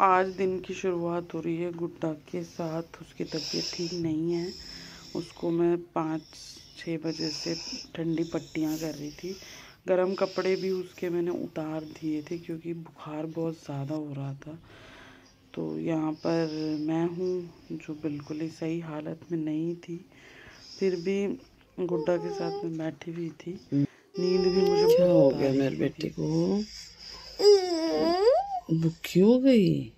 आज दिन की शुरुआत हो रही है गुड्डा के साथ। उसकी तबीयत ठीक नहीं है। उसको मैं 5-6 बजे से ठंडी पट्टियाँ कर रही थी। गरम कपड़े भी उसके मैंने उतार दिए थे क्योंकि बुखार बहुत ज़्यादा हो रहा था। तो यहाँ पर मैं हूँ जो बिल्कुल ही सही हालत में नहीं थी, फिर भी गुड्डा के साथ में बैठी हुई थी। नींद भी मुझे क्या हो बहुत आ गया रही मेरे थी। बेटे को? भूखी हो गई?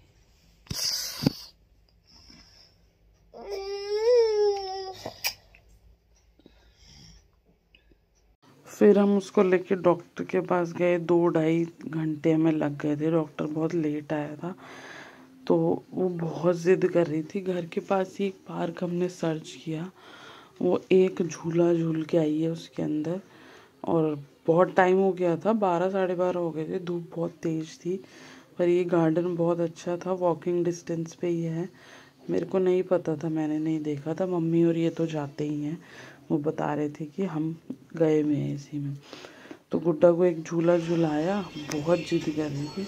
फिर हम उसको लेके डॉक्टर के पास गए। 2-2.5 घंटे हमें लग गए थे। डॉक्टर बहुत लेट आया था तो वो बहुत ज़िद कर रही थी। घर के पास ही एक पार्क हमने सर्च किया, वो एक झूला झूल के आई है उसके अंदर। और बहुत टाइम हो गया था, 12-12:30 हो गए थे। धूप बहुत तेज़ थी, पर ये गार्डन बहुत अच्छा था, वॉकिंग डिस्टेंस पे ही है। मेरे को नहीं पता था, मैंने नहीं देखा था। मम्मी और ये तो जाते ही हैं, वो बता रहे थे कि हम गए हुए हैं इसी में। तो गुड्डा को एक झूला झुलाया, बहुत जिद कर रही थी।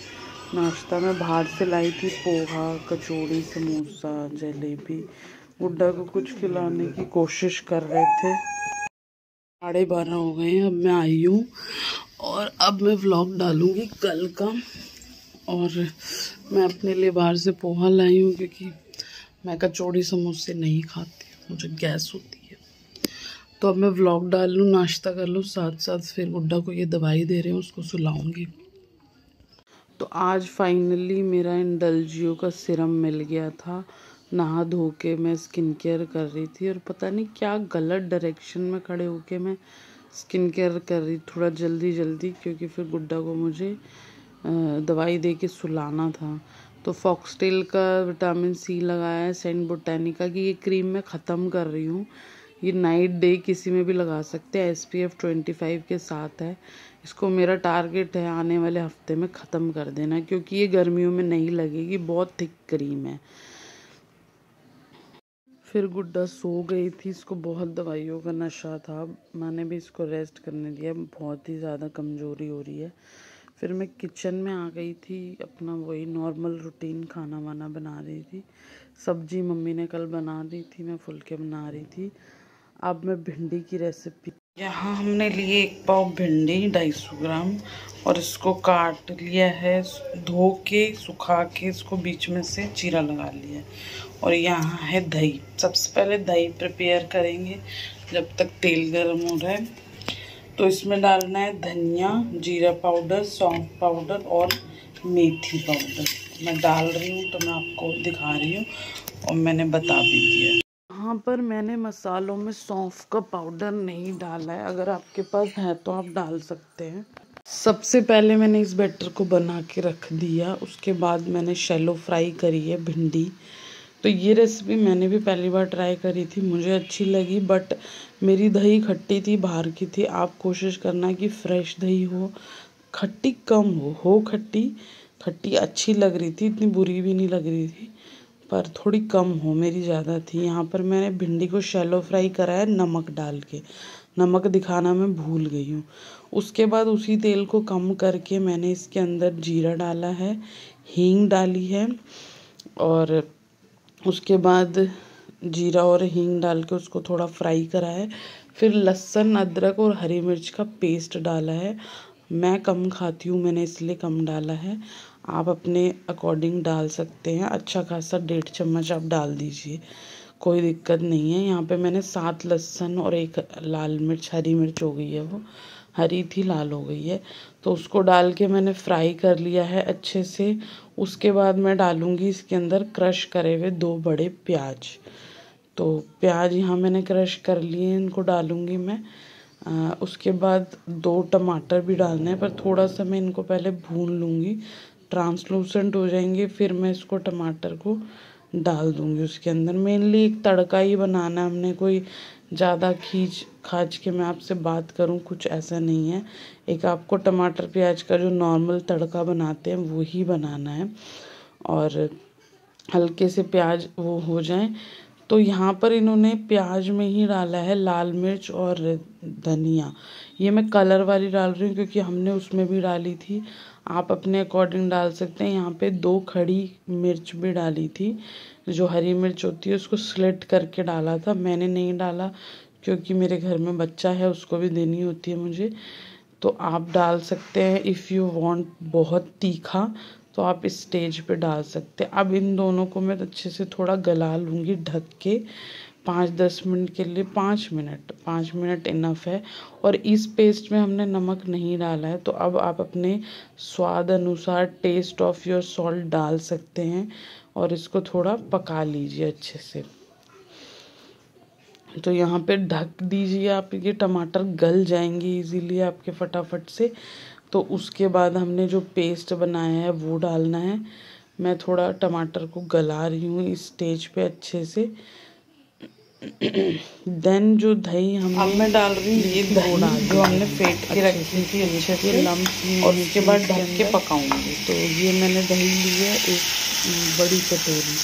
नाश्ता में बाहर से लाई थी, पोहा, कचौड़ी, समोसा, जलेबी। गुड्डा को कुछ खिलाने की कोशिश कर रहे थे। 12:30 हो गए हैं। अब मैं आई हूँ और अब मैं व्लॉग डालूँगी कल का। और मैं अपने लिए बाहर से पोहा लाई हूँ क्योंकि मैं कचौड़ी समोसे नहीं खाती, मुझे गैस होती है। तो अब मैं व्लॉग डाल लूँ, नाश्ता कर लूँ, साथ साथ फिर गुड्डा को ये दवाई दे रहे हैं, उसको सुलाऊंगी। तो आज फाइनली मेरा इंडल्जियो का सिरम मिल गया था। नहा धो के मैं स्किन केयर कर रही थी और पता नहीं क्या गलत डायरेक्शन में खड़े होके मैं स्किन केयर कर रही, थोड़ा जल्दी क्योंकि फिर गुड्डा को मुझे दवाई दे के सुलाना था। तो फॉक्सटेल का विटामिन सी लगाया है, सेंट बोटानिका की ये क्रीम मैं ख़त्म कर रही हूँ। ये नाइट डे किसी में भी लगा सकते हैं, SPF 25 के साथ है। इसको मेरा टारगेट है आने वाले हफ्ते में ख़त्म कर देना, क्योंकि ये गर्मियों में नहीं लगेगी, बहुत थिक क्रीम है। फिर गुड्डा सो गई थी, इसको बहुत दवाइयों का नशा था। मैंने भी इसको रेस्ट करने दिया, बहुत ही ज़्यादा कमज़ोरी हो रही है। फिर मैं किचन में आ गई थी, अपना वही नॉर्मल रूटीन खाना वाना बना रही थी। सब्जी मम्मी ने कल बना दी थी, मैं फुलके बना रही थी। अब मैं भिंडी की रेसिपी, यहाँ हमने लिए 1 पाव भिंडी 250 ग्राम और इसको काट लिया है, धो के सुखा के इसको बीच में से चीरा लगा लिया है। और यहाँ है दही। सबसे पहले दही प्रिपेयर करेंगे जब तक तेल गर्म हो रहा है। तो इसमें डालना है धनिया, जीरा पाउडर, सौंफ पाउडर और मेथी पाउडर। मैं डाल रही हूँ तो मैं आपको दिखा रही हूँ और मैंने बता भी दिया। यहाँ पर मैंने मसालों में सौंफ का पाउडर नहीं डाला है, अगर आपके पास है तो आप डाल सकते हैं। सबसे पहले मैंने इस बैटर को बना के रख दिया, उसके बाद मैंने शैलो फ्राई करी है भिंडी। तो ये रेसिपी मैंने भी पहली बार ट्राई करी थी, मुझे अच्छी लगी, बट मेरी दही खट्टी थी, बाहर की थी। आप कोशिश करना कि फ्रेश दही हो, खट्टी कम हो खट्टी। खट्टी अच्छी लग रही थी, इतनी बुरी भी नहीं लग रही थी, पर थोड़ी कम हो, मेरी ज़्यादा थी। यहाँ पर मैंने भिंडी को शैलो फ्राई करा है नमक डाल के, नमक दिखाना मैं भूल गई हूँ। उसके बाद उसी तेल को कम करके मैंने इसके अंदर जीरा डाला है, हींग डाली है, और उसके बाद जीरा और हींग डाल के उसको थोड़ा फ्राई करा है। फिर लहसुन, अदरक और हरी मिर्च का पेस्ट डाला है। मैं कम खाती हूँ, मैंने इसलिए कम डाला है, आप अपने अकॉर्डिंग डाल सकते हैं। अच्छा खासा 1.5 चम्मच आप डाल दीजिए, कोई दिक्कत नहीं है। यहाँ पे मैंने 7 लहसुन और 1 लाल मिर्च, हरी मिर्च हो गई है, वो हरी थी लाल हो गई है, तो उसको डाल के मैंने फ्राई कर लिया है अच्छे से। उसके बाद मैं डालूँगी इसके अंदर क्रश करे हुए 2 बड़े प्याज। तो प्याज यहाँ मैंने क्रश कर लिए हैं, इनको डालूँगी मैं। उसके बाद 2 टमाटर भी डालने हैं, पर थोड़ा सा मैं इनको पहले भून लूँगी, ट्रांसलूसेंट हो जाएंगे, फिर मैं इसको टमाटर को डाल दूँगी उसके अंदर। मेनली एक तड़का ही बनाना है हमने, कोई ज़्यादा खींच खाच के मैं आपसे बात करूँ कुछ ऐसा नहीं है। एक आपको टमाटर प्याज का जो नॉर्मल तड़का बनाते हैं वो ही बनाना है। और हल्के से प्याज वो हो जाए तो यहाँ पर इन्होंने प्याज में ही डाला है लाल मिर्च और धनिया। ये मैं कलर वाली डाल रही हूँ क्योंकि हमने उसमें भी डाली थी, आप अपने अकॉर्डिंग डाल सकते हैं। यहाँ पे 2 खड़ी मिर्च भी डाली थी, जो हरी मिर्च होती है उसको स्लिट करके डाला था। मैंने नहीं डाला क्योंकि मेरे घर में बच्चा है, उसको भी देनी होती है मुझे। तो आप डाल सकते हैं इफ़ यू वांट बहुत तीखा, तो आप इस स्टेज पे डाल सकते हैं। अब इन दोनों को मैं अच्छे से थोड़ा गला लूँगी ढक के 5-10 मिनट के लिए। 5 मिनट इनफ है। और इस पेस्ट में हमने नमक नहीं डाला है, तो अब आप अपने स्वाद अनुसार टेस्ट ऑफ योर सॉल्ट डाल सकते हैं और इसको थोड़ा पका लीजिए अच्छे से। तो यहाँ पे ढक दीजिए आप, ये टमाटर गल जाएंगे इजीली आपके फटाफट से। तो उसके बाद हमने जो पेस्ट बनाया है वो डालना है। मैं थोड़ा टमाटर को गला रही हूँ इस स्टेज पे अच्छे से। देन जो दही हमने, अब मैं डाल रही हूँ ये दही जो हमने फेंट के रखी थी अच्छे से लम्स, और उसके बाद ढक के पकाऊंगी। तो ये मैंने दही ली है 1 बड़ी कटोरी,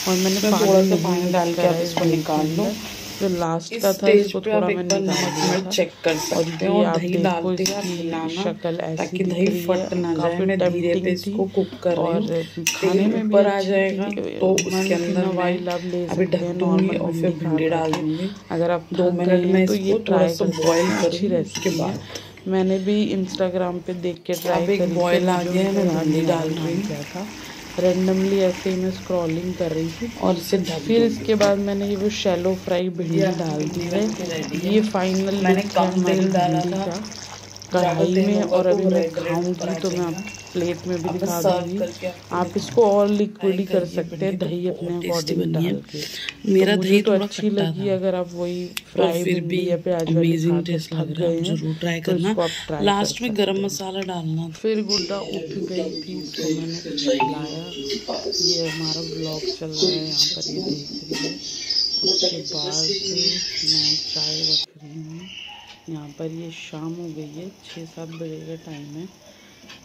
और मैंने थोड़ा सा पानी डाल के आप इसको निकाल लो। जो लास्ट का था इसको थोड़ा मैंने नमक मिर्च चेक कर सकते हैं। और दही डालते ही आप हिलाना शक्ल ऐसी ताकि दही फट ना जाए। मैं धीरे पे इसको कुक कर रही हूँ, खाने में ऊपर आ जाएगा तो उसके अंदर ऑयल आप ले सकते हैं नॉर्मल, और फिर भिंडी डाल दूँगी। अगर आप 2 मिनट में तो ये थोड़ा सा बॉयल अच्छी रेसिपी के बाद मैंने भी इंस्टाग्राम पे देख के ट्राई करी। एक बॉयल आ गया है, मैं भिंडी डाल रही हूँ। क्या था रेंडमली ऐसे ही मैं स्क्रॉलिंग कर रही थी, और फिर इसके बाद मैंने ये वो शैलो फ्राई भिंडी डाल दी है। ये फाइनल मैंने कम तेल डाला था कढ़ाई में, और अभी मैं खाऊंगी तो मैं प्लेट में भी दिखा दूंगी। आप इसको और लिक्विड ही कर सकते हैं, दही अपने अकॉर्डिंग डाल के। मेरा दही तो अच्छी लगी। अगर आप वही फ्राई भिंडी या प्याज वाली टेस्ट लग रहे हैं जरूर ट्राई करना। लास्ट में गरम मसाला डालना। फिर गुड्डा उठ गई थी तो मैंने खिलाया। ये हमारा ब्लॉग चल रहा है यहाँ पर, ये देख रही है। उसके बाद मैं चाय रख रही हूँ यहाँ पर। ये शाम हो गई है, 6-7 बजे का टाइम है।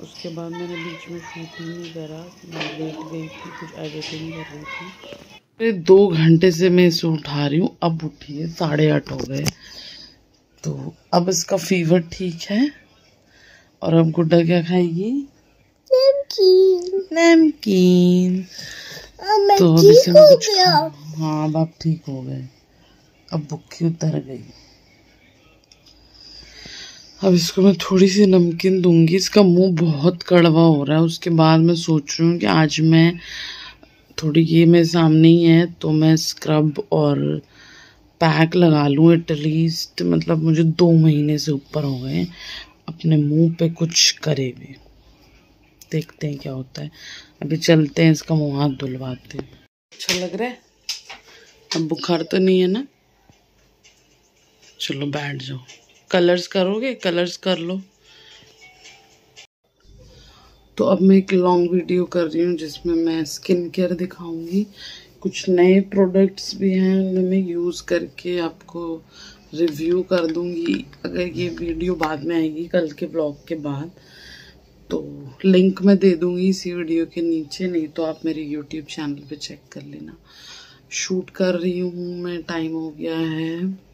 उसके बाद मैंने बीच में शूट नहीं करा, मैं लेट गई थी, कुछ एडिटिंग कर रही थी। 2 घंटे से मैं इसे उठा रही हूँ, अब उठी है 8:30 हो गए। तो अब इसका फीवर ठीक है। और अब गुड्डा क्या खाएगी? नमकीन। तो अब इसे मैं कुछ हाँ अब आप ठीक हो गए, अब भूखी उतर गई। अब इसको मैं थोड़ी सी नमकीन दूंगी। इसका मुंह बहुत कड़वा हो रहा है। उसके बाद मैं सोच रही हूँ कि आज मैं थोड़ी, ये मेरे सामने ही है, तो मैं स्क्रब और पैक लगा लूँ एटलीस्ट। मतलब मुझे 2 महीने से ऊपर हो गए अपने मुंह पे कुछ करे भी। देखते हैं क्या होता है। अभी चलते हैं, इसका मुंह हाथ धुलवाते हैं। अच्छा लग रहा है? अब बुखार तो नहीं है ना? चलो बैठ जाओ। कलर्स करोगे? कलर्स कर लो। तो अब मैं एक लॉन्ग वीडियो कर रही हूँ जिसमें मैं स्किन केयर दिखाऊंगी। कुछ नए प्रोडक्ट्स भी हैं, उन्हें मैं यूज़ करके आपको रिव्यू कर दूंगी। अगर ये वीडियो बाद में आएगी कल के ब्लॉग के बाद, तो लिंक मैं दे दूंगी इसी वीडियो के नीचे, नहीं तो आप मेरे यूट्यूब चैनल पे चेक कर लेना। शूट कर रही हूँ मैं, टाइम हो गया है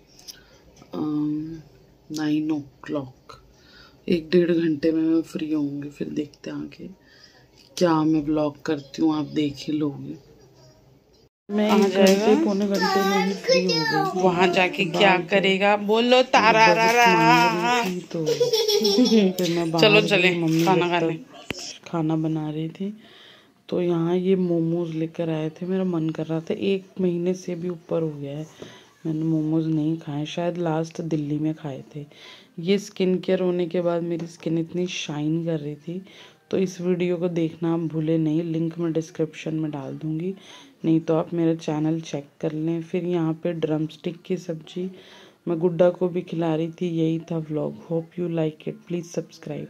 9 o'clock। 1-1.5 घंटे में मैं फ्री होंगी, फिर देखते हैं आगे क्या मैं ब्लॉग करती हूँ, आप देख ही लोगे। मैं 1 घंटे 1.25 घंटे में ही फ्री हो गई। वहाँ जाके क्या करेगा? बोलो तारा रा रा। तो फिर मैं चलो चले खाना खाने, खाना बना रही थी। तो यहाँ ये मोमोज लेकर आए थे, मेरा मन कर रहा था। 1 महीने से भी ऊपर हो गया है मैंने मोमोज नहीं खाए, शायद लास्ट दिल्ली में खाए थे। ये स्किन केयर होने के बाद मेरी स्किन इतनी शाइन कर रही थी। तो इस वीडियो को देखना आप भूले नहीं, लिंक मैं डिस्क्रिप्शन में डाल दूँगी, नहीं तो आप मेरा चैनल चेक कर लें। फिर यहाँ पे ड्रम स्टिक की सब्जी मैं गुड्डा को भी खिला रही थी। यही था vlog. Hope you like it, please subscribe.